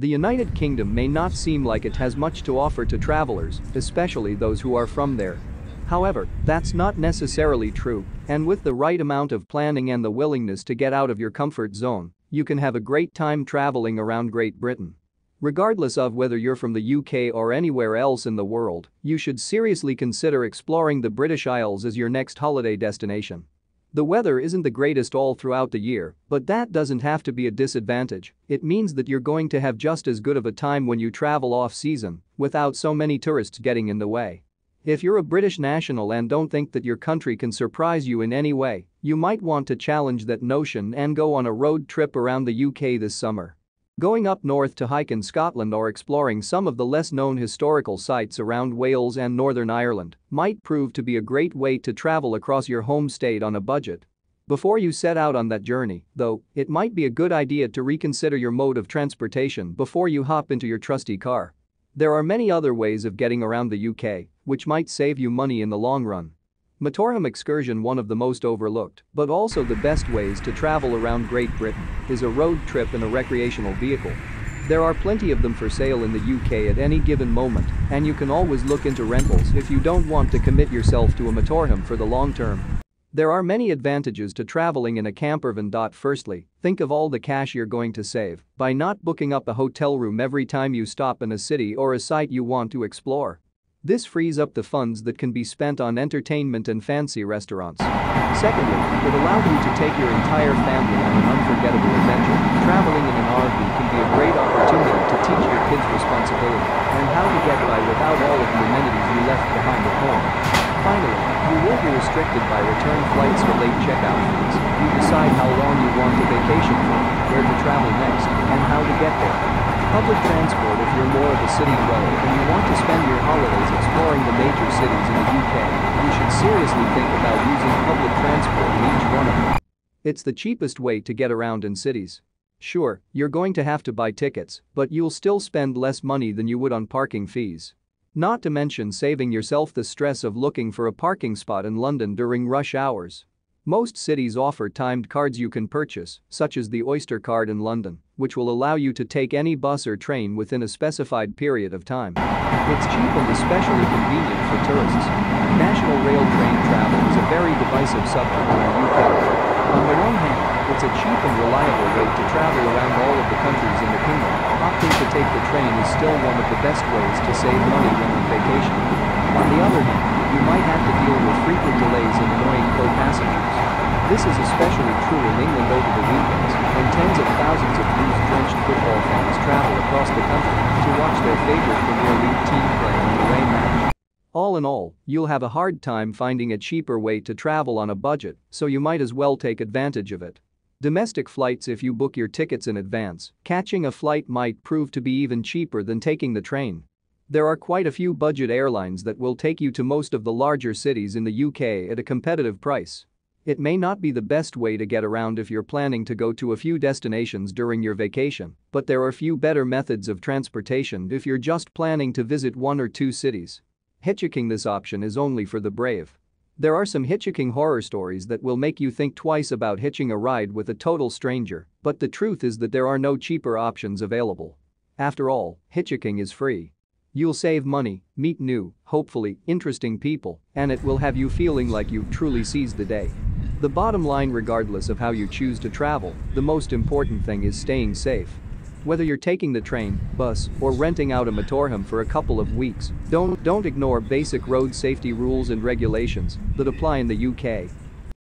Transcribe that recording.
The United Kingdom may not seem like it has much to offer to travelers, especially those who are from there. However, that's not necessarily true, and with the right amount of planning and the willingness to get out of your comfort zone, you can have a great time traveling around Great Britain. Regardless of whether you're from the UK or anywhere else in the world, you should seriously consider exploring the British Isles as your next holiday destination. The weather isn't the greatest all throughout the year, but that doesn't have to be a disadvantage. It means that you're going to have just as good of a time when you travel off-season, without so many tourists getting in the way. If you're a British national and don't think that your country can surprise you in any way, you might want to challenge that notion and go on a road trip around the UK this summer. Going up north to hike in Scotland or exploring some of the less-known historical sites around Wales and Northern Ireland might prove to be a great way to travel across your home state on a budget. Before you set out on that journey, though, it might be a good idea to reconsider your mode of transportation before you hop into your trusty car. There are many other ways of getting around the UK, which might save you money in the long run. Motorhome Excursion, one of the most overlooked, but also the best ways to travel around Great Britain, is a road trip in a recreational vehicle. There are plenty of them for sale in the UK at any given moment, and you can always look into rentals if you don't want to commit yourself to a motorhome for the long term. There are many advantages to traveling in a campervan. Firstly, think of all the cash you're going to save by not booking up a hotel room every time you stop in a city or a site you want to explore. This frees up the funds that can be spent on entertainment and fancy restaurants. Secondly, it allows you to take your entire family on an unforgettable adventure. Traveling in an RV can be a great opportunity to teach your kids responsibility and how to get by without all of the amenities you left behind at home. Finally, you won't be restricted by return flights or late checkout fees. You decide how long you want to vacation for, where to travel next, and how to get there. Public transport: if you're more of a city dweller and you want to spend your holidays exploring the major cities in the UK, you should seriously think about using public transport in each one of them. It's the cheapest way to get around in cities. Sure, you're going to have to buy tickets, but you'll still spend less money than you would on parking fees. Not to mention saving yourself the stress of looking for a parking spot in London during rush hours. Most cities offer timed cards you can purchase, such as the Oyster Card in London, which will allow you to take any bus or train within a specified period of time. It's cheap and especially convenient for tourists. National rail train travel is a very divisive subject in the UK. On the one hand, it's a cheap and reliable way to travel around all of the countries in the kingdom. Opting to take the train is still one of the best ways to save money when on vacation. On the other hand, you might have to deal with frequent delays and annoying co-passengers. This is especially true in England over the weekends, when tens of thousands of blues-drenched football fans travel across the country to watch their favorite Premier League team play in an away match. All in all, you'll have a hard time finding a cheaper way to travel on a budget, so you might as well take advantage of it. Domestic flights: if you book your tickets in advance, catching a flight might prove to be even cheaper than taking the train. There are quite a few budget airlines that will take you to most of the larger cities in the UK at a competitive price. It may not be the best way to get around if you're planning to go to a few destinations during your vacation, but there are few better methods of transportation if you're just planning to visit one or two cities. Hitchhiking: this option is only for the brave. There are some hitchhiking horror stories that will make you think twice about hitching a ride with a total stranger, but the truth is that there are no cheaper options available. After all, hitchhiking is free. You'll save money, meet new, hopefully interesting people, and it will have you feeling like you've truly seized the day. The bottom line: regardless of how you choose to travel, the most important thing is staying safe. Whether you're taking the train, bus, or renting out a motorhome for a couple of weeks, don't ignore basic road safety rules and regulations that apply in the UK.